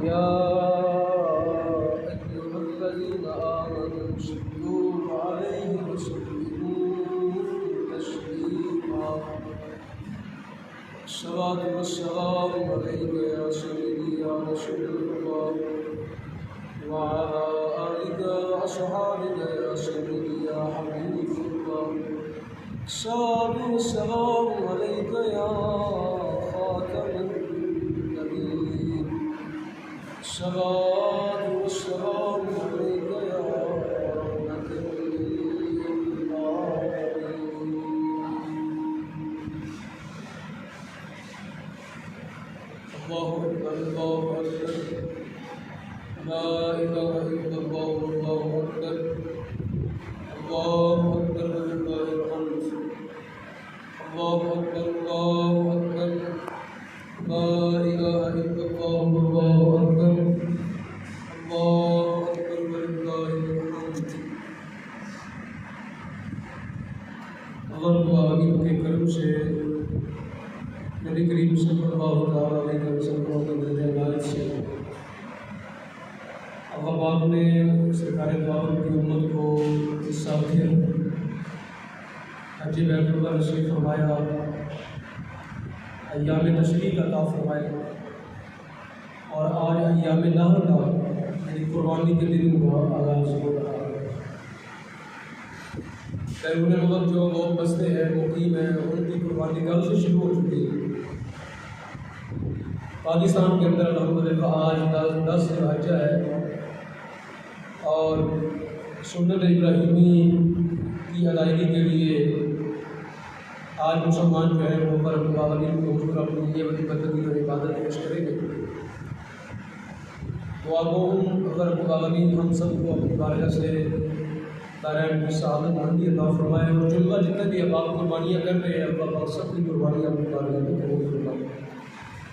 يا أيها الذين آمنوا صلوا عليه وسلموا تسليما الصلاة والسلام عليك يا سيدي يا رسول الله وعلى آلك وأصحابك يا سيدي يا حبيب الله الصلاة والسلام عليك يا خاتم النبيين الصلاة والسلام عليك يا رحمة للعالمين الله أكبر الله أكبر لا إله إلا الله الله أكبر الله أكبر ولله الحمد الله أكبر الله أكبر لا إله إلا الله الله أكبر الله أكبر ولله الحمد اللہ العالمین کے کرم سے نبی کریم صلی اللہ علیہ وسلم کے درجہ عنایت سے اللہ پاک نے سرکار دو عالم کی امت کو اس سال پھر حج بیت اللہ نصیب فرمایا، ایام تشریق عطا فرمائے، اور آج ایام نحر کا یعنی قربانی کے دن کا آغاز ہو رہا ہے۔ بیرون ملک جو لوگ بستے ہیں مقیم ہیں ان کی قربانی کل سے شروع ہو چکی ہے۔ پاکستان کے اندر الحمدللہ آج 10 ذی الحجہ ہے اور سنت ابراہیمی کی ادائیگی کے لیے آج مسلمان جو ہے وہ پر العالمین کو حضور اپنی یہ بندگی اور عبادت پیش کریں گے۔ دعا گو اگر العالمین ہم سب کو اپنی بارگاہ سے دارین کی سعادت مندی عطا فرمائے، اور جملہ جتنے بھی احباب قربانیاں کر رہے ہیں اللہ پاک سب کی قربانیاں اپنی بارگاہ میں قبول فرمائے،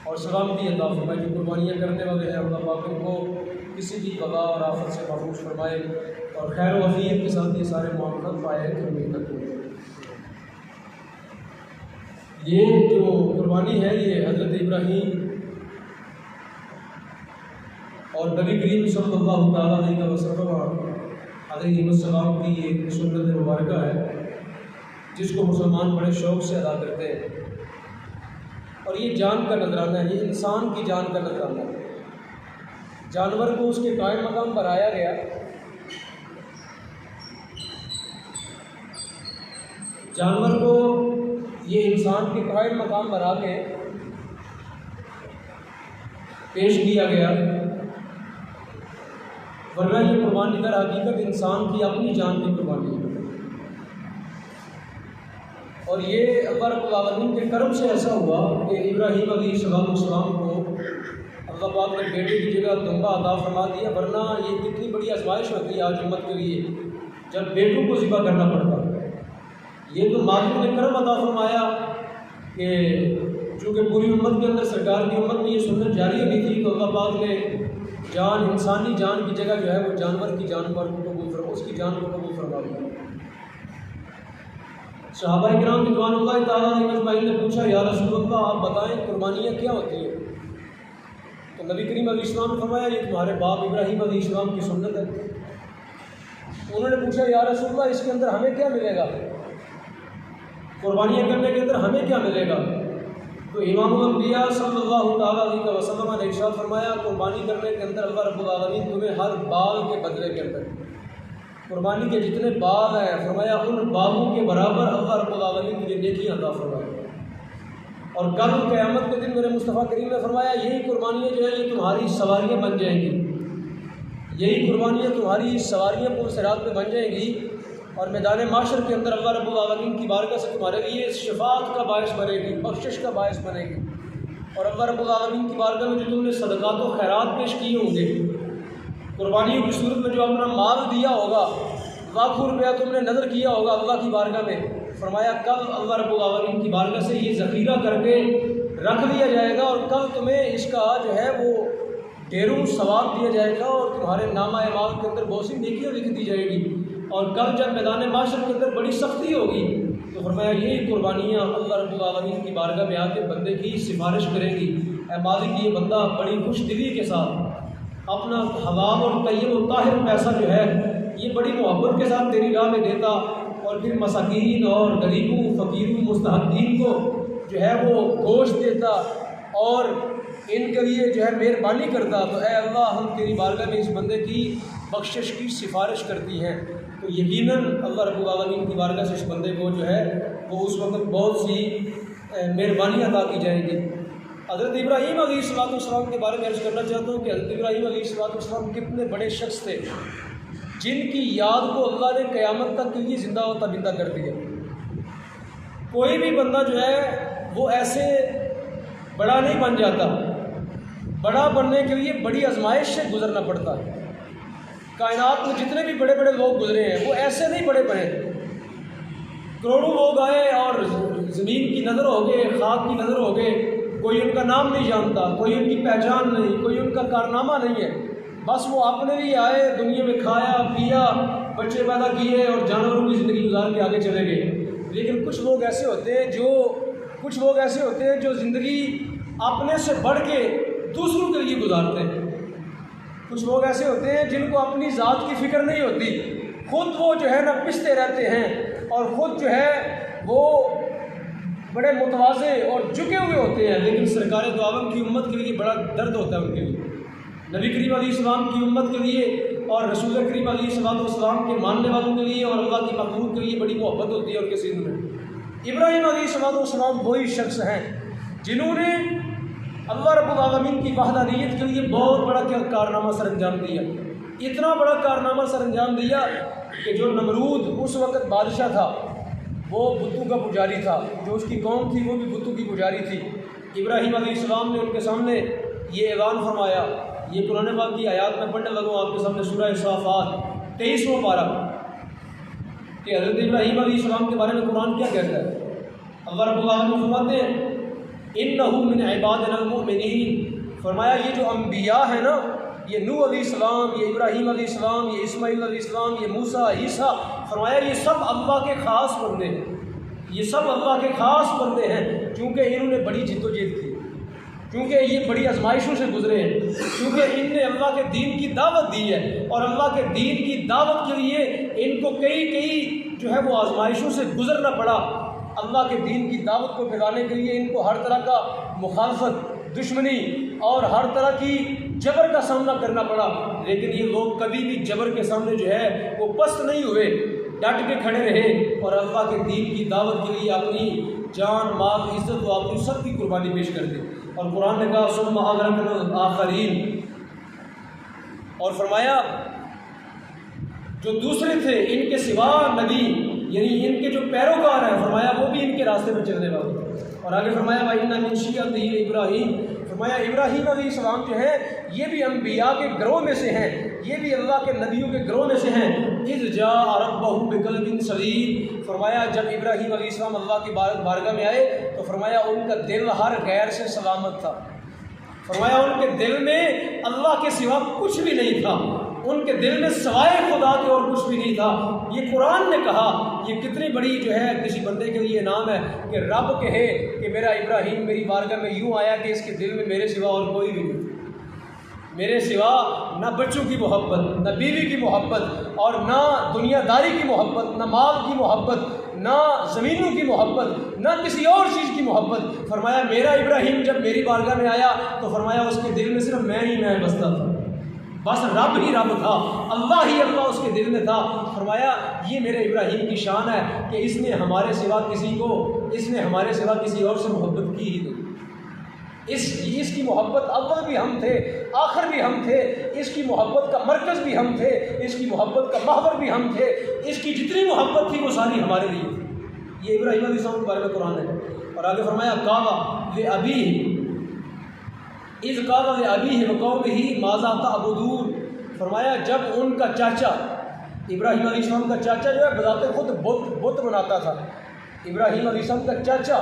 اور سلامتی عطا فرمائے۔ جو قربانیاں کرنے والے ہیں اللہ پاک ان کو کسی بھی بلا اور آفت سے محفوظ فرمائے، اور خیر و عافیت کے ساتھ یہ سارے معاملات پائے کہ امید تک ہو۔ یہ جو قربانی ہے یہ حضرت ابراہیم اور نبی کریم صلی اللہ تعالیٰ علیہ وسلم علیہ السلام کی ایک سنت مبارکہ ہے جس کو مسلمان بڑے شوق سے ادا کرتے ہیں، اور یہ جان کا نذرانہ ہے، یہ انسان کی جان کا نذرانہ ہے۔ جانور کو اس کے قائم مقام پر آیا گیا، جانور کو یہ انسان کے قائم مقام پر آ کے پیش کیا گیا، ورنہ یہ قربانی در حقیقت انسان کی اپنی جان کی قربانی ہے۔ اور یہ اللہ رب العالمین کے کرم سے ایسا ہوا کہ ابراہیم علیہ السلام کو اللہ پاک نے بیٹے کی جگہ دمبا عطا فرما دیا، ورنہ یہ کتنی بڑی آزمائش ہوتی ہے آج امت کے لیے جب بیٹوں کو ذبح کرنا پڑتا۔ یہ تو مالک نے کرم عطا فرمایا کہ چونکہ پوری امت کے اندر سرکار کی امت میں یہ سنت جاری ہوئی تھی تو اللہ پاک نے جان انسانی جان کی جگہ جو ہے وہ جانور کی جان پر اس کی جان کو قبول فرما دیا۔ صحابہ کرام رضوان اللہ تعالیٰ علیہ اجمعین نے پوچھا یا رسول اللہ آپ بتائیں قربانیاں کیا ہوتی ہیں؟ تو نبی کریم علیہ السلام نے فرمایا یہ تمہارے باپ ابراہیم علیہ السلام کی سنت ہے۔ انہوں نے پوچھا یا رسول اللہ اس کے اندر ہمیں کیا ملے گا؟ قربانیاں کرنے کے اندر ہمیں کیا ملے گا؟ تو امام الانبیاء صلی اللہ تعالیٰ علیہ وسلم نے ارشاد فرمایا قربانی کرنے کے اندر اللہ رب العالمین تمہیں ہر بال کے بدلے کے اندر قربانی کے جتنے بال ہیں فرمایا ان بالوں کے برابر اللہ رب العالمین تجھے نیکیاں عطا فرمائے۔ اور کل قیامت کے دن میرے مصطفیٰ کریم نے فرمایا یہی قربانیاں جو ہیں یہ تمہاری سواریاں بن جائیں گی، یہی قربانیاں تمہاری سواریاں پور صراط میں بن جائیں گی، اور میدان معاشر کے اندر اللہ رب العالمین کی بارگاہ سے تمہارے لیے شفاعت کا باعث بنے گی، بخشش کا باعث بنے گی۔ اور اللہ رب العالمین کی بارگاہ میں جو تم نے صدقات و خیرات پیش کیے ہوں گے، قربانیوں کی صورت میں جو اپنا مال دیا ہوگا، لاکھوں روپیہ تم نے نظر کیا ہوگا اللہ کی بارگاہ میں، فرمایا کل اللہ رب العالمین کی بارگاہ سے یہ ذخیرہ کر کے رکھ لیا جائے گا، اور کل تمہیں اس کا جو ہے وہ ڈھیروں ثواب دیا جائے گا، اور تمہارے نامہ اعمال کے اندر بہت سی نیکیاں لکھ دی جائے گی۔ اور کل جب میدان معاشر کے اندر بڑی سختی ہوگی تو فرمایا یہی قربانیاں اللہ رب العالمین کی بارگاہ میں آ کے بندے کی سفارش کریں گی، اے مالک یہ بندہ بڑی خوش دلی کے ساتھ اپنا حلال اور طیب و طاہر پیسہ جو ہے یہ بڑی محبت کے ساتھ تیری راہ میں دیتا، اور پھر مساکین اور غریبوں فقیروں مستحقین کو جو ہے وہ گوشت دیتا اور ان کے لیے جو ہے مہربانی کرتا، تو اے اللہ ہم تیری بارگاہ میں اس بندے کی بخشش کی سفارش کرتی ہیں، تو یقیناً اللہ رب العالمین کی بارگاہ سے اس بندے کو جو ہے وہ اس وقت بہت سی مہربانی عطا کی جائیں گی۔ حضرت ابراہیم علیہ السلام کے بارے میں عرض کرنا چاہتا ہوں کہ حضرت ابراہیم علیہ السلام کتنے بڑے شخص تھے جن کی یاد کو اللہ نے قیامت تک کے لیے زندہ و تابندہ کر دیا۔ کوئی بھی بندہ جو ہے وہ ایسے بڑا نہیں بن جاتا، بڑا بننے کے لیے بڑی آزمائش سے گزرنا پڑتا ہے۔ کائنات میں جتنے بھی بڑے بڑے لوگ گزرے ہیں وہ ایسے نہیں بڑے بنے، کروڑوں لوگ آئے اور زمین کی نظر ہو گئے، خاک کی نظر ہو گئے، کوئی ان کا نام نہیں جانتا، کوئی ان کی پہچان نہیں، کوئی ان کا کارنامہ نہیں ہے، بس وہ اپنے لیے آئے، دنیا میں کھایا پیا، بچے پیدا کیے اور جانوروں کی زندگی گزار کے آگے چلے گئے۔ لیکن کچھ لوگ ایسے ہوتے ہیں جو زندگی اپنے سے بڑھ کے دوسروں کے لیے گزارتے ہیں۔ کچھ لوگ ایسے ہوتے ہیں جن کو اپنی ذات کی فکر نہیں ہوتی، خود وہ جو ہے نا پستے رہتے ہیں اور خود جو ہے وہ بڑے متواضع اور جھکے ہوئے ہوتے ہیں، لیکن سرکار دو عالم کی امت کے لیے بڑا درد ہوتا ہے ان کے لیے، نبی کریم علیہ السلام کی امت کے لیے اور رسول کریم علیہ السلام کے ماننے والوں کے لیے اور اللہ کی مخلوق کے لیے بڑی محبت ہوتی ہے ان کے سینے میں۔ ابراہیم علیہ السلام وہی شخص ہیں جنہوں نے اللہ رب العالمین کی وحدانیت کے لیے بہت بڑا کارنامہ سر انجام دیا، اتنا بڑا کارنامہ سر انجام دیا کہ جو نمرود اس وقت بادشاہ تھا وہ بتوں کا پجاری تھا، جو اس کی قوم تھی وہ بھی بتوں کی پجاری تھی۔ ابراہیم علیہ السلام نے ان کے سامنے یہ اعلان فرمایا، یہ قرآن پاک کی آیات میں پڑھنے لگوں آپ کے سامنے، سورہ صافات 23واں پارہ، کہ حضرت ابراہیم علیہ السلام کے بارے میں قرآن کیا کہتا ہے۔ اللہ رب العالمین فرماتے ہیں اِنَّهُ مِنْ عِبَادِنَا الْمُؤْمِنِينَ، فرمایا یہ جو انبیاء ہیں نا، یہ نوح علیہ السلام، یہ ابراہیم علیہ السلام، یہ اسماعیل علیہ السلام، یہ موسیٰ، عیسیٰ، فرمایا یہ سب اللہ کے خاص بندے ہیں، یہ سب اللہ کے خاص بندے ہیں، چونکہ انہوں نے بڑی جد و جہد کی، چونکہ یہ بڑی آزمائشوں سے گزرے ہیں، چونکہ ان نے اللہ کے دین کی دعوت دی ہے، اور اللہ کے دین کی دعوت کے لیے ان کو کئی جو ہے وہ آزمائشوں سے گزرنا پڑا۔ اللہ کے دین کی دعوت کو پھیلانے کے لیے ان کو ہر طرح کا مخالفت، دشمنی اور ہر طرح کی جبر کا سامنا کرنا پڑا، لیکن یہ لوگ کبھی بھی جبر کے سامنے جو ہے وہ پست نہیں ہوئے، ڈٹ کے کھڑے رہے اور اللہ کے دین کی دعوت کے لیے اپنی جان مال عزت و اپنی سب کی قربانی پیش کر دی۔ اور قرآن نے کہا ثم اغرقنا الآخرین، اور فرمایا جو دوسرے تھے ان کے سوا نبی، یعنی ان کے جو پیروکار ہیں، فرمایا وہ بھی ان کے راستے پر چلنے والے، اور آگے فرمایا وَإِنَّ مِن شِيَعَتِهِ ابراہیم، فرمایا ابراہیم علیہ السلام جو ہیں یہ بھی انبیاء کے گروہ میں سے ہیں، یہ بھی اللہ کے نبیوں کے گروہ میں سے ہیں۔ اِذْ جَاءَ رَبَّهُ بِقَلْبٍ سَلِيمٍ، فرمایا جب ابراہیم علیہ السلام اللہ کی بارگاہ میں آئے تو فرمایا ان کا دل ہر غیر سے سلامت تھا، فرمایا ان کے دل میں اللہ کے سوا کچھ بھی نہیں تھا، ان کے دل میں سوائے خدا کے اور کچھ بھی نہیں تھا۔ یہ قرآن نے کہا، یہ کتنی بڑی جو ہے کسی بندے کے لیے انعام ہے کہ رب کہے کہ میرا ابراہیم میری بارگاہ میں یوں آیا کہ اس کے دل میں میرے سوا اور کوئی بھی نہیں، میرے سوا نہ بچوں کی محبت، نہ بیوی کی محبت، اور نہ دنیا داری کی محبت، نہ مال کی محبت، نہ زمینوں کی محبت، نہ کسی اور چیز کی محبت۔ فرمایا میرا ابراہیم جب میری بارگاہ میں آیا تو فرمایا اس کے دل میں صرف میں بستا تھا، بس رب ہی رب تھا، اللہ ہی اللہ اس کے دل میں تھا۔ فرمایا یہ میرے ابراہیم کی شان ہے کہ اس نے ہمارے سوا کسی اور سے محبت کی ہی نہیں، اس کی محبت اول بھی ہم تھے، آخر بھی ہم تھے، اس کی محبت کا مرکز بھی ہم تھے، اس کی محبت کا محور بھی ہم تھے، اس کی جتنی محبت تھی وہ ساری ہمارے لیے تھی۔ یہ ابراہیم علیہ السلام کے بارے میں قرآن ہے۔ اور آگے فرمایا قال لأبیہ اذ قال لأبیہ وقومہ ماذا تعبدون، فرمایا جب ان کا چاچا ابراہیم علیہ السلام کا چاچا جو ہے بذات خود بت بناتا تھا، ابراہیم علیہ السلام کا چاچا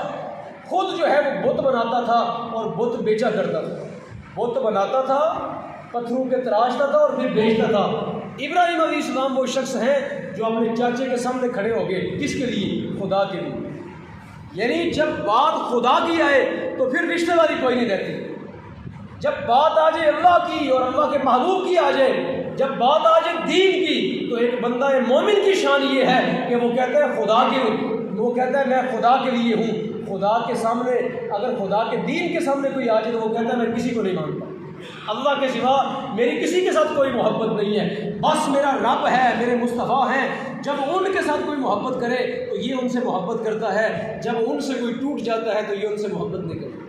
خود جو ہے وہ بت بناتا تھا اور بت بیچا کرتا تھا، بت بناتا تھا، پتھروں کے تراشتا تھا اور پھر بیچتا تھا۔ ابراہیم علیہ السلام وہ شخص ہیں جو اپنے چاچے کے سامنے کھڑے ہو گئے، کس کے لیے؟ خدا کے لیے، یعنی جب بات خدا کی آئے تو پھر رشتہ داری کوئی نہیں رہتی، جب بات آ جائے اللہ کی اور اللہ کے محبوب کی آ جائے، جب بات آ جائے دین کی، تو ایک بندہ مومن کی شان یہ ہے کہ وہ کہتا ہے میں خدا کے لیے ہوں۔ خدا کے سامنے، اگر خدا کے دین کے سامنے کوئی آ جائے تو وہ کہتا ہے میں کسی کو نہیں مانتا، اللہ کے سوا میری کسی کے ساتھ کوئی محبت نہیں ہے، بس میرا رب ہے، میرے مصطفیٰ ہیں۔ جب ان کے ساتھ کوئی محبت کرے تو یہ ان سے محبت کرتا ہے، جب ان سے کوئی ٹوٹ جاتا ہے تو یہ ان سے محبت نہیں کرتا۔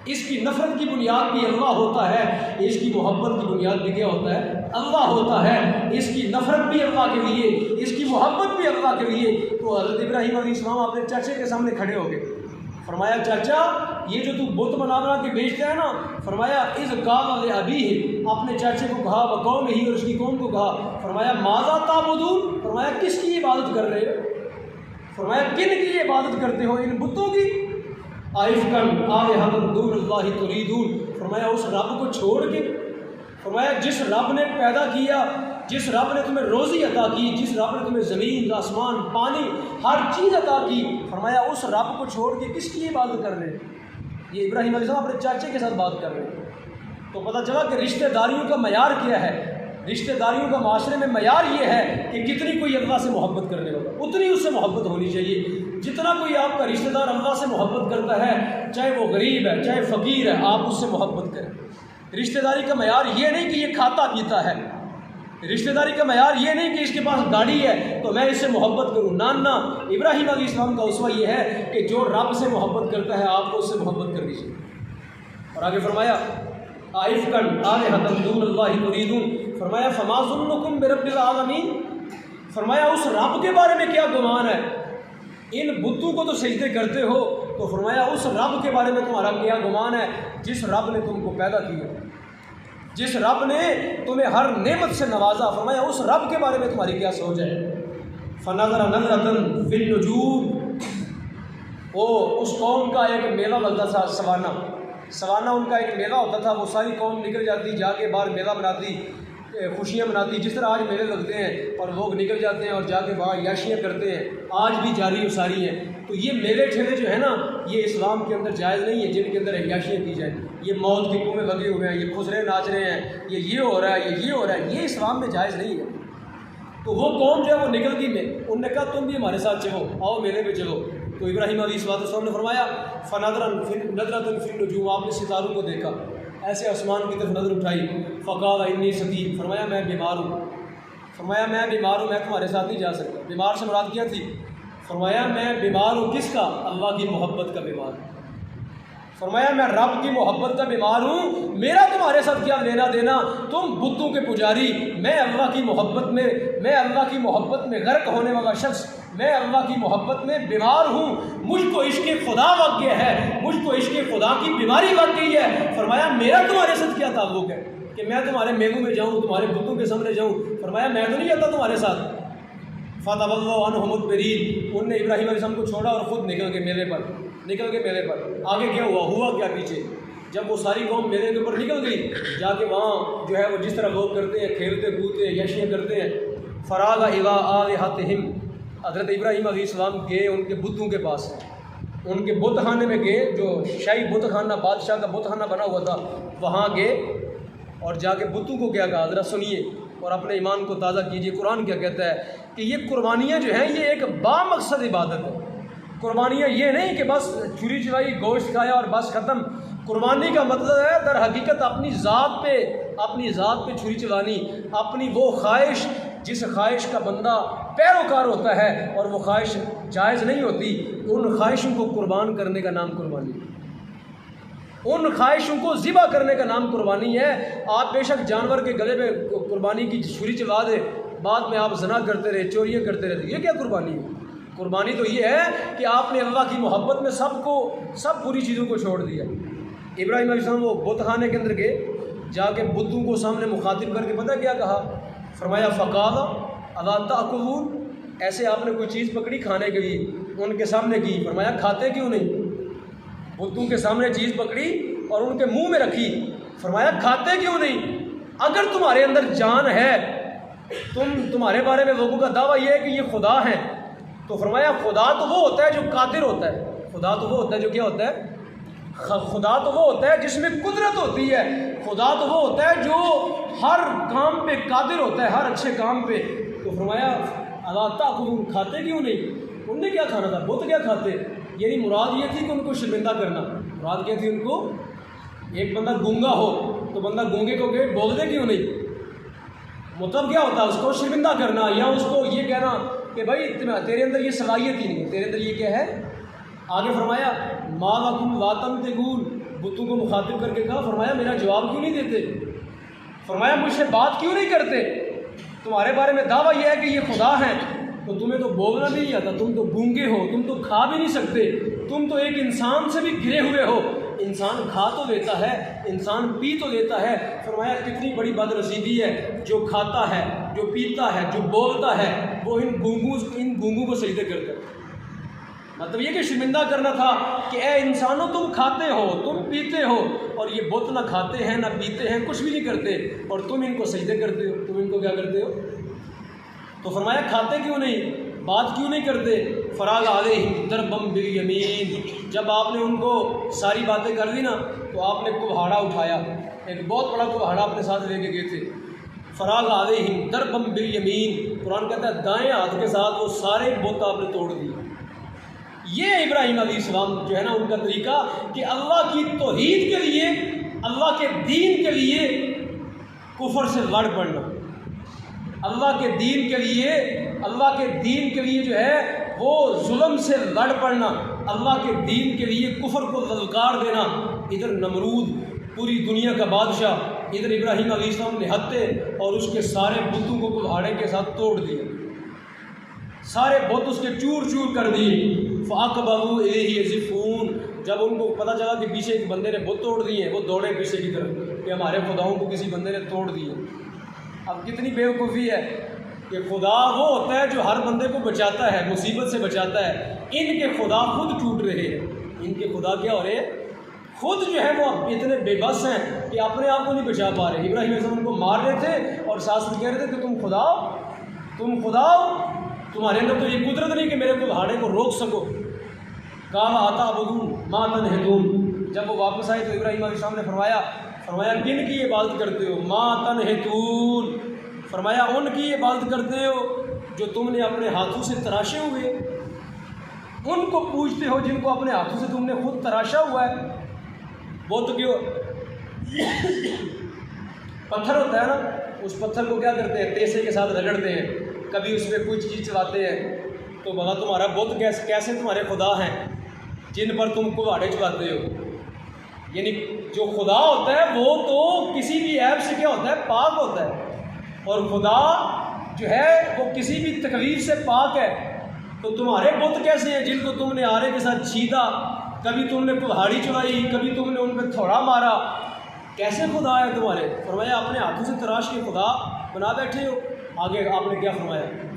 اس کی نفرت کی بنیاد بھی اللہ ہوتا ہے، اس کی محبت کی بنیاد بھی کیا ہوتا ہے؟ اللہ ہوتا ہے۔ اس کی نفرت بھی اللہ کے لیے، اس کی محبت بھی اللہ کے لیے۔ تو حضرت ابراہیم علیہ السلام اپنے چاچے کے سامنے کھڑے ہو گئے، فرمایا چاچا یہ جو تو بت بنا بنا کے بیچتا ہے نا، فرمایا اذ قال لابیہ، اپنے چاچے کو کہا، وقومہ اور اس کی قوم کو کہا، فرمایا ماذا تعبدون، فرمایا کس کی عبادت کر رہے ہو؟ فرمایا کن کی عبادت کرتے ہو؟ ان بتوں کی۔ آئفکن آلہۃ دون اللہ تریدون، فرمایا اس رب کو چھوڑ کے، فرمایا جس رب نے پیدا کیا، جس رب نے تمہیں روزی عطا کی، جس رب نے تمہیں زمین آسمان پانی ہر چیز عطا کی، فرمایا اس رب کو چھوڑ کے کس کی عبادت کر رہے ہیں؟ یہ ابراہیم علیہ السلام اپنے چاچے کے ساتھ بات کر رہے ہیں۔ تو پتہ چلا کہ رشتہ داریوں کا معیار کیا ہے۔ رشتہ داریوں کا معاشرے میں معیار یہ ہے کہ کتنی کوئی اللہ سے محبت کرنے والا اتنی اس سے محبت ہونی چاہیے۔ جتنا کوئی آپ کا رشتہ دار اللہ سے محبت کرتا ہے، چاہے وہ غریب ہے چاہے فقیر ہے، آپ اس سے محبت کریں۔ رشتہ داری کا معیار یہ نہیں کہ یہ کھاتا پیتا ہے، رشتہ داری کا معیار یہ نہیں کہ اس کے پاس گاڑی ہے تو میں اس سے محبت کروں، نانا۔ ابراہیم علیہ السلام کا اسوہ یہ ہے کہ جو رب سے محبت کرتا ہے آپ کو اس سے محبت کرنی چاہیے۔ اور آگے فرمایا آئفکن آلہۃ دون اللہ تریدون، فرمایا فما ظنکم برب العالمین، فرمایا اس رب کے بارے میں کیا گمان ہے؟ ان بتوں کو تو سجدے کرتے ہو، تو فرمایا اس رب کے بارے میں تمہارا کیا گمان ہے جس رب نے تم کو پیدا کیا، جس رب نے تمہیں ہر نعمت سے نوازا، فرمایا اس رب کے بارے میں تمہاری کیا سوچ ہے؟ فنظر نظرۃ فی النجوم، وہ اس قوم کا ایک میلہ لگتا تھا، سوانہ ان کا ایک میلہ ہوتا تھا، وہ ساری قوم نکل جاتی، جا کے باہر میلہ بناتی، خوشیاں مناتی، جس طرح آج میلے لگتے ہیں اور لوگ نکل جاتے ہیں اور جا کے وہاں عیاشیاں کرتے ہیں، آج بھی جاری و ساری ہیں۔ تو یہ میلے ٹھیلے جو ہے نا، یہ اسلام کے اندر جائز نہیں ہے، جن کے اندر عیاشیاں کی جائیں، یہ موت کے کنویں لگے ہوئے ہیں، یہ خسرے ناچ رہے ہیں، یہ ہو رہا ہے، یہ ہو رہا ہے، یہ اسلام میں جائز نہیں ہے۔ تو وہ قوم جو ہے وہ نکل گئی، انہوں نے کہا تم بھی ہمارے ساتھ چلو، آؤ میلے پہ چلو۔ تو ابراہیم علیہ السلام نے فرمایا فنظرۃ فی النجوم، آپ نے ستاروں کو دیکھا، ایسے آسمان کی طرف نظر اٹھائی، فقال انی سقیم، فرمایا میں بیمار ہوں، فرمایا میں بیمار ہوں، میں تمہارے ساتھ نہیں جا سکتا۔ بیمار سے مراد کیا تھی؟ فرمایا میں بیمار ہوں، کس کا؟ اللہ کی محبت کا بیمار ہوں۔ فرمایا میں رب کی محبت کا بیمار ہوں، میرا تمہارے ساتھ کیا لینا دینا؟ تم بتوں کے پجاری، میں اللہ کی محبت میں غرق ہونے والا شخص، میں اللہ کی محبت میں بیمار ہوں، مجھ کو عشق خدا لگ گیا ہے، مجھ کو عشق خدا کی بیماری لگ گئی ہے۔ فرمایا میرا تمہارے ساتھ کیا تعلق ہے کہ میں تمہارے میلوں میں جاؤں، تمہارے بتوں کے سامنے جاؤں؟ فرمایا میں تو نہیں جاتا تمہارے ساتھ۔ فتولوا عنہ مدبرین، انہوں نے ابراہیم علیہ السلام کو چھوڑا اور خود نکل کے میلے پر۔ آگے کیا ہوا کیا پیچھے؟ جب وہ ساری قوم میلے کے اوپر نکل گئی، جا کے وہاں جو ہے وہ جس طرح لوگ کرتے ہیں، کھیلتے کودتے ہیں، یشیاں کرتے ہیں، فراغ الی آلہتہم، حضرت ابراہیم علیہ السلام گئے ان کے بتوں کے پاس، ان کے بت خانے میں گئے، جو شاہی بت خانہ، بادشاہ کا بت خانہ بنا ہوا تھا، وہاں گئے اور جا کے بتوں کو کیا کہا؟ ذرا سنیے اور اپنے ایمان کو تازہ کیجیے۔ قرآن کیا کہتا ہے کہ یہ قربانیاں جو ہیں یہ ایک بامقصد عبادت ہے۔ قربانیاں یہ نہیں کہ بس چھری چلائی، گوشت کھایا اور بس ختم۔ قربانی کا مطلب ہے در حقیقت اپنی ذات پہ چھری چلانی، اپنی وہ خواہش جس خواہش کا بندہ پیروکار ہوتا ہے اور وہ خواہش جائز نہیں ہوتی، ان خواہشوں کو قربان کرنے کا نام قربانی ہے، ان خواہشوں کو ذبح کرنے کا نام قربانی ہے۔ آپ بے شک جانور کے گلے پہ قربانی کی چھری چلا دے، بعد میں آپ زنا کرتے رہے، چوریاں کرتے رہتے، یہ کیا قربانی ہے؟ قربانی تو یہ ہے کہ آپ نے اللہ کی محبت میں سب بری چیزوں کو چھوڑ دیا۔ ابراہیم علیہ السلام وہ بت خانے کے اندر گئے، جا کے بتوں کو سامنے مخاطب کر کے پتہ کیا کہا؟ فرمایا فقال الا تاکلون، ایسے آپ نے کوئی چیز پکڑی کھانے کے لیے، ان کے سامنے کی، فرمایا کھاتے کیوں نہیں؟ بتوں کے سامنے چیز پکڑی اور ان کے منہ میں رکھی، فرمایا کھاتے کیوں نہیں؟ اگر تمہارے اندر جان ہے، تمہارے بارے میں لوگوں کا دعویٰ یہ ہے کہ یہ خدا ہیں، تو فرمایا خدا تو وہ ہوتا ہے جو قادر ہوتا ہے، خدا تو وہ ہوتا ہے جو کیا ہوتا ہے؟ خدا تو وہ ہوتا ہے جس میں قدرت ہوتی ہے، خدا تو وہ ہوتا ہے جو ہر کام پہ قادر ہوتا ہے، ہر اچھے کام پہ۔ تو فرمایا الا تاکلون، کھاتے کیوں نہیں؟ انہوں نے کیا کھانا تھا؟ بت کیا کھاتے؟ یعنی مراد یہ تھی کہ ان کو شرمندہ کرنا۔ مراد کیا تھی ان کو؟ ایک بندہ گونگا ہو تو بندہ گونگے کو کہ بولتے کیوں نہیں؟ مطلب کیا ہوتا ہے؟ اس کو شرمندہ کرنا، یا اس کو یہ کہنا کہ بھائی تیرے اندر یہ صلاحیت ہی نہیں ہے، تیرے اندر یہ کیا ہے۔ آگے فرمایا ما لکم لا تنطقون، بتوں کو مخاطب کر کے کہا، فرمایا میرا جواب کیوں نہیں دیتے؟ فرمایا مجھ سے بات کیوں نہیں کرتے؟ تمہارے بارے میں دعویٰ یہ ہے کہ یہ خدا ہیں، تو تمہیں تو بولنا بھی نہیں آتا، تم تو گونگے ہو، تم تو کھا بھی نہیں سکتے، تم تو ایک انسان سے بھی گرے ہوئے ہو۔ انسان کھا تو لیتا ہے، انسان پی تو لیتا ہے۔ فرمایا کتنی بڑی بد نصیبی ہے، جو کھاتا ہے، جو پیتا ہے، جو بولتا ہے، وہ ان گونگوں کو سجدے کرتا ہے۔ مطلب یہ کہ شرمندہ کرنا تھا کہ اے انسانوں تم کھاتے ہو، تم پیتے ہو، اور یہ بت نہ کھاتے ہیں نہ پیتے ہیں، کچھ بھی نہیں کرتے، اور تم ان کو سجدے کرتے ہو، تم ان کو کیا کرتے ہو؟ تو فرمایا کھاتے کیوں نہیں، بات کیوں نہیں کرتے؟ فراغ علیہم ضربا بالیمین، جب آپ نے ان کو ساری باتیں کر دی نا تو آپ نے کلہاڑا اٹھایا، ایک بہت بڑا کلہاڑا اپنے ساتھ لے کے گئے تھے۔ فراغ علیہم ضربا بالیمین، قرآن کہتا ہے دائیں ہاتھ کے ساتھ وہ سارے بت آپ نے توڑ دیے۔ یہ ابراہیم علیہ السلام جو ہے نا ان کا طریقہ کہ اللہ کی توحید کے لیے، اللہ کے دین کے لیے کفر سے لڑ پڑنا، اللہ کے دین کے لیے، اللہ کے دین کے لیے جو ہے وہ ظلم سے لڑ پڑنا، اللہ کے دین کے لیے کفر کو للکار دینا۔ ادھر نمرود پوری دنیا کا بادشاہ، ادھر ابراہیم علیہ السلام نے ہتھے اور اس کے سارے بتوں کو کلہاڑے کے ساتھ توڑ دیے، سارے بت اس کے چور چور کر دیے۔ فَأَقْبَلُوا إِلَيْهِ يَزِفُّونَ، جب ان کو پتہ چلا کہ پیچھے ایک بندے نے بت توڑ دیے، وہ دوڑے پیچھے کی طرف کہ ہمارے خداؤں کو کسی بندے نے توڑ دیے۔ اب کتنی بیوقوفی ہے کہ خدا وہ ہوتا ہے جو ہر بندے کو بچاتا ہے، مصیبت سے بچاتا ہے۔ ان کے خدا خود ٹوٹ رہے ہیں، ان کے خدا کیا ہو رہے ہیں؟ خود جو ہے وہ اتنے بے بس ہیں کہ اپنے آپ کو نہیں بچا پا رہے۔ ابراہیم علیہ السلام ان کو مار رہے تھے اور ساتھ میں کہہ رہے تھے کہ تم خدا ہو، تمہارے اندر تو یہ قدرت نہیں کہ میرے کلہاڑے کو روک سکو۔ قال اتعبدون ما تنحتون، جب وہ واپس آئے تو ابراہیم علیہ السلام نے فرمایا کن کی عبادت کرتے ہو؟ ما تنحتون، فرمایا ان کی عبادت کرتے ہو جو تم نے اپنے ہاتھوں سے تراشے ہوئے، ان کو پوجتے ہو جن کو اپنے ہاتھوں سے تم نے خود تراشا ہوا ہے۔ وہ تو کیوں پتھر ہوتا ہے نا، اس پتھر کو کیا کرتے ہیں؟ تیسے کے ساتھ رگڑتے ہیں، کبھی اس میں کوئی چیز چلاتے ہیں، تو بھلا تمہارا بت کیسے تمہارے خدا ہیں جن پر تم کلہاڑے چلاتے ہو؟ یعنی جو خدا ہوتا ہے وہ تو کسی بھی عیب سے کیا ہوتا ہے؟ پاک ہوتا ہے، اور خدا جو ہے وہ کسی بھی تکلیف سے پاک ہے۔ تو تمہارے بت کیسے ہیں جن کو تم نے آرے کے ساتھ چھیدا، کبھی تم نے کلہاڑی چلائی، کبھی تم نے ان پہ تھوڑا مارا، کیسے خدا ہے تمہارے؟ فرمایا اپنے ہاتھوں سے تراش کے خدا بنا بیٹھے ہو۔ آگے آپ نے کیا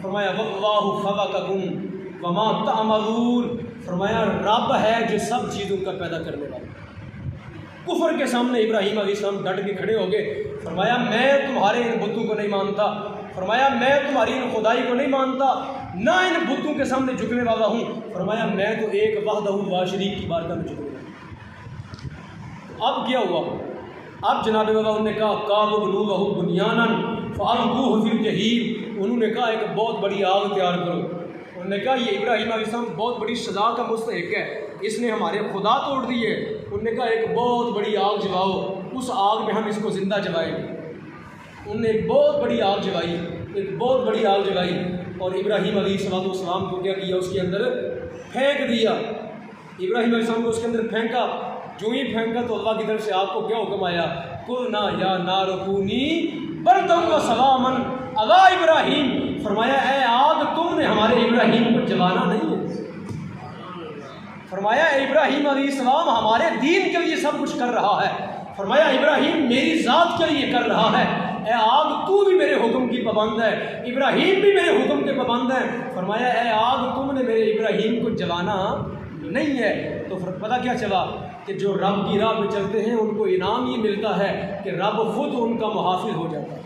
فرمایا واللہ خلقکم وما تعملون، فرمایا رب ہے جو سب چیزوں کا پیدا کرنے والا۔ کفر کے سامنے ابراہیم علیہ السلام ڈٹ کے کھڑے ہو گئے۔ فرمایا میں تمہارے ان بتوں کو نہیں مانتا، فرمایا میں تمہاری ان خدائی کو نہیں مانتا، نہ ان بتوں کے سامنے جھکنے والا ہوں، فرمایا میں تو ایک وحدہ لا شریک کی بارگاہ میں جھکوں گا۔ اب کیا ہوا؟ اب جناب والا انہوں نے کہا قالوا بنوا لہ بنیانا فالقوہ فی الجحیم، انہوں نے کہا ایک بہت بڑی آگ تیار کرو۔ انہوں نے کہا یہ ابراہیم علیہ السلام بہت بڑی سزا کا مستحق ہے، اس نے ہمارے خدا توڑ دیے۔ انہوں نے کہا ایک بہت بڑی آگ جلاؤ، اس آگ میں ہم اس کو زندہ جلائیں گے۔ انہوں نے ایک بہت بڑی آگ جلائی، ایک بہت بڑی آگ جلائی، اور ابراہیم علیہ السلام کو کیا کیا؟ اس کے اندر پھینک دیا۔ ابراہیم علیہ السلام کو اس کے اندر پھینکا، جو ہی پھینکا تو اللہ کی طرف سے آگ کو کیا حکم آیا؟ قلنا یا نار کونی بردا وسلاما علی ابراہیم، فرمایا اے آگ تم نے ہمارے ابراہیم کو جلانا نہیں ہے۔ فرمایا اے ابراہیم علیہ السلام ہمارے دین کے لیے سب کچھ کر رہا ہے، فرمایا ابراہیم میری ذات کے لیے کر رہا ہے، اے آگ تو بھی میرے حکم کی پابند ہے، ابراہیم بھی میرے حکم کے پابند ہے، فرمایا اے آگ تم نے میرے ابراہیم کو جلانا نہیں ہے۔ تو پتہ کیا چلا کہ جو رب کی راہ پہ چلتے ہیں ان کو انعام یہ ملتا ہے کہ رب خود ان کا محافظ ہو جاتا ہے۔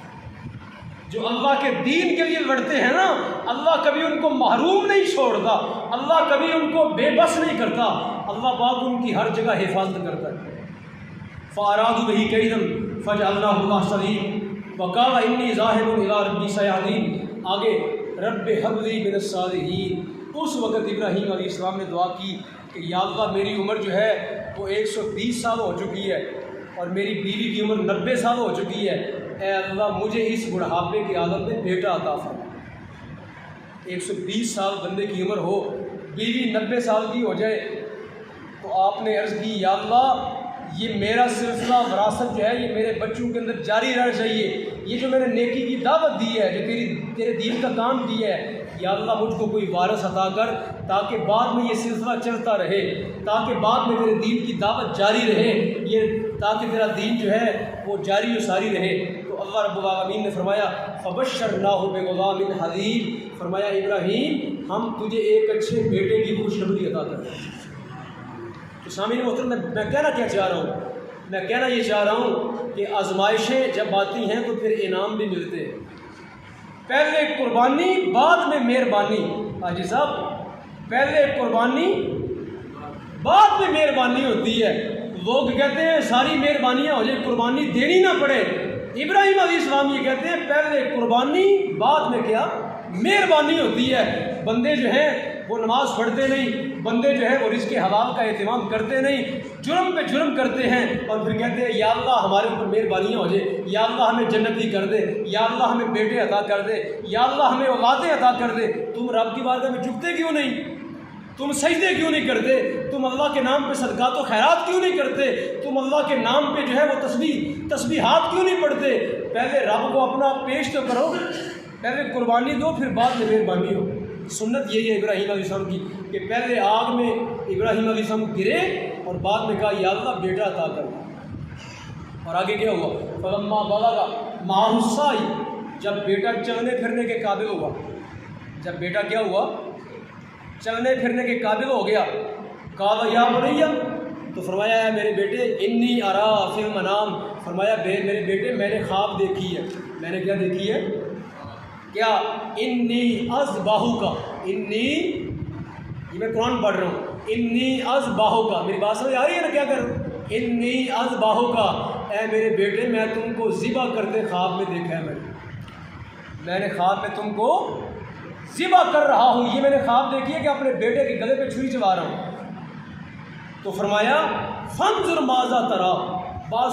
جو اللہ کے دین کے لیے لڑتے ہیں نا، اللہ کبھی ان کو محروم نہیں چھوڑتا، اللہ کبھی ان کو بے بس نہیں کرتا، اللہ پاک ان کی ہر جگہ حفاظت کرتا ہے۔ فَأَرَادُوا بِهِ كَيْدًا فَجَعَلْنَاهُ الْأَخْسَرِينَ وَقَالَ إِنِّي ذَاهِبٌ إِلَىٰ رَبِّي سَيَهْدِينِ۔ آگے رب هَبْ لِي مِنَ الصَّالِحِينَ، اس وقت ابراہیم علیہ السلام نے دعا کی کہ یا اللہ میری عمر جو ہے وہ 120 سال ہو چکی ہے اور میری بیوی کی عمر 90 سال ہو چکی ہے، اے اللہ مجھے اس بڑھاپے کی عادت میں بیٹا عطا فرما۔ 120 سال بندے کی عمر ہو، بیوی 90 سال کی ہو جائے، تو آپ نے عرض کی یا اللہ یہ میرا سلسلہ وراثت جو ہے یہ میرے بچوں کے اندر جاری رہنا چاہیے، یہ جو میں نے نیکی کی دعوت دی ہے، جو تیرے دین کا کام کیا ہے، یا اللہ مجھ کو کوئی وارث عطا کر تاکہ بعد میں یہ سلسلہ چلتا رہے، تاکہ بعد میں تیرے دین کی دعوت جاری رہے، یہ تاکہ تیرا دین جو ہے وہ جاری و ساری رہے۔ تو اللہ رب العالمین نے فرمایا فَبَشَّرْنَاهُ بِغُلَامٍ حَلِيمٍ، فرمایا ابراہیم ہم تجھے ایک اچھے بیٹے کی خوشخبری عطا کرتے ہیں۔ تو سامعین محترم میں کہنا کیا چاہ رہا ہوں؟ میں کہنا یہ چاہ رہا ہوں کہ آزمائشیں جب آتی ہیں تو پھر انعام بھی ملتے ہیں۔ پہلے قربانی بعد میں مہربانی، حاجی صاحب پہلے قربانی بعد میں مہربانی ہوتی ہے۔ لوگ کہتے ہیں ساری مہربانیاں ہو جائیں قربانی دینی نہ پڑے، ابراہیم علیہ السلام یہ کہتے ہیں پہلے قربانی بعد میں کیا مہربانی ہوتی ہے۔ بندے جو ہیں وہ نماز پڑھتے نہیں، بندے جو ہیں وہ رزق حلال کا اہتمام کرتے نہیں، جرم پہ جرم کرتے ہیں اور پھر کہتے ہیں یا اللہ ہمارے اوپر مہربانیاں ہو جائے، یا اللہ ہمیں جنتی کر دے، یا اللہ ہمیں بیٹے عطا کر دے، یا اللہ ہمیں اولادیں عطا کر دے۔ تم رب کی بارگاہ میں جھکتے کیوں نہیں؟ تم سجدے کیوں نہیں کرتے؟ تم اللہ کے نام پہ صدقات و خیرات کیوں نہیں کرتے؟ تم اللہ کے نام پہ جو ہے وہ تسبیحات کیوں نہیں پڑھتے؟ پہلے رب کو اپنا پیش تو کرو، پہلے قربانی دو پھر بعد میں مہربانی ہو۔ سنت یہی ہے ابراہیم علیہ السلام کی کہ پہلے آگ میں ابراہیم علیہ السلام گرے اور بعد میں کہا یا اللہ بیٹا عطا کر۔ اور آگے کیا ہوا؟ فلما بلغ معہ السعی، جب بیٹا چلنے پھرنے کے قابل ہوا، جب بیٹا کیا ہوا چلنے پھرنے کے قابل ہو گیا، قال یا بنی، تو فرمایا ہے میرے بیٹے انی ارا فی المنام، فرمایا میرے بیٹے میں نے خواب دیکھی ہے۔ میں نے کیا دیکھی ہے؟ کیا؟ انی اذبحک، انی یہ میں قرآن پڑھ رہا ہوں، انی اذبحک، میری بات سمجھ آ رہی ہے نا کیا کروں؟ انی اذبحک، اے میرے بیٹے میں تم کو ذبح کرتے خواب میں دیکھا ہے، میں نے خواب میں تم کو ذبح کر رہا ہوں، یہ میں نے خواب دیکھی ہے کہ اپنے بیٹے کے گلے پہ چھری چلا رہا ہوں۔ تو فرمایا فانظر ماذا ترا، بات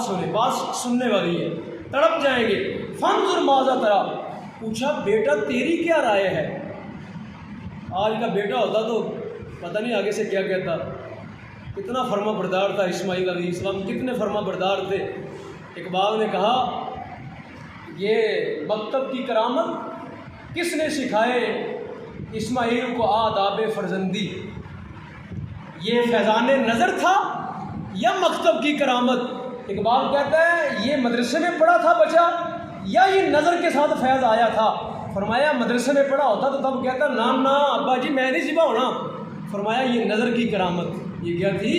سننے والی ہے، تڑپ جائیں گے۔ فانظر ماذا ترا، پوچھا بیٹا تیری کیا رائے ہے؟ آج کا بیٹا ہوتا تو پتہ نہیں آگے سے کیا کہتا، کتنا فرما بردار تھا اسماعیل علیہ السلام، کتنے فرما بردار تھے۔ اقبال نے کہا یہ مکتب کی کرامت کس نے سکھائے اسماعیل کو آداب فرزندی، یہ فیضان نظر تھا یا مکتب کی کرامت؟ اقبال کہتا ہے یہ مدرسے میں پڑھا تھا بچہ یا یہ نظر کے ساتھ فیض آیا تھا؟ فرمایا مدرسے میں پڑھا ہوتا تو تب کہتا نا ابا جی میں نہیں ذبح ہونا۔ فرمایا یہ نظر کی کرامت، یہ کیا تھی؟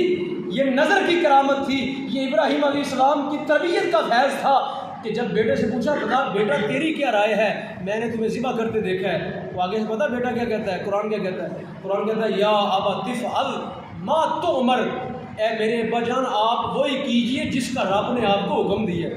یہ نظر کی کرامت تھی، یہ ابراہیم علیہ السلام کی تربیت کا فیض تھا کہ جب بیٹے سے پوچھا بتا بیٹا تیری کیا رائے ہے، میں نے تمہیں ذبح کرتے دیکھا ہے، تو آگے سے پتا بیٹا کیا کہتا ہے؟ قرآن کیا کہتا ہے؟ قرآن کہتا ہے یا ابا تفعل ما تؤمر، اے میرے ابا جان آپ وہی کیجئے جس کا رب نے آپ کو حکم دیا۔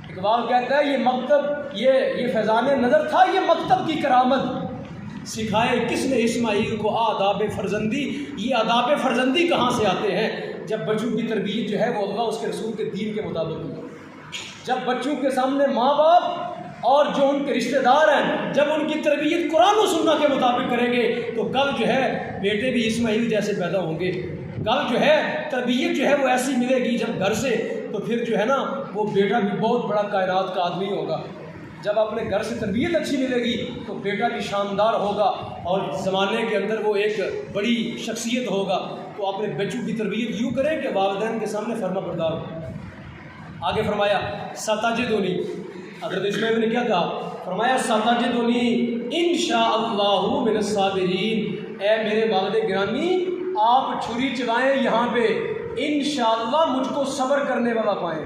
اقبال کہتا ہے یہ مکتب یہ فیضان نظر تھا، یہ مکتب کی کرامت سکھائے کس نے اسماعیل کو آداب فرزندی۔ یہ آداب فرزندی کہاں سے آتے ہیں؟ جب بچوں کی تربیت جو ہے وہ اللہ اس کے رسول کے دین کے مطابق ہوگی، جب بچوں کے سامنے ماں باپ اور جو ان کے رشتہ دار ہیں جب ان کی تربیت قرآن و سنت کے مطابق کریں گے تو کل جو ہے بیٹے بھی اسماعیل جیسے پیدا ہوں گے، کل جو ہے تربیت جو ہے وہ ایسی ملے گی جب گھر سے، تو پھر جو ہے نا وہ بیٹا بھی بہت بڑا کائنات کا آدمی ہوگا۔ جب اپنے گھر سے تربیت اچھی ملے گی تو بیٹا بھی شاندار ہوگا اور زمانے کے اندر وہ ایک بڑی شخصیت ہوگا۔ تو اپنے بچوں کی تربیت یوں کریں کہ والدین کے سامنے فرما بردار ہو۔ آگے فرمایا ستجدنی، حضرت اسماعیل نے کیا کہا؟ فرمایا ستجدنی انشاءاللہ من الصابرین، اے میرے والد گرامی آپ چھری چلائیں یہاں پہ، انشاءاللہ مجھ کو صبر کرنے والا پائیں۔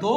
2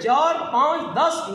4 5 10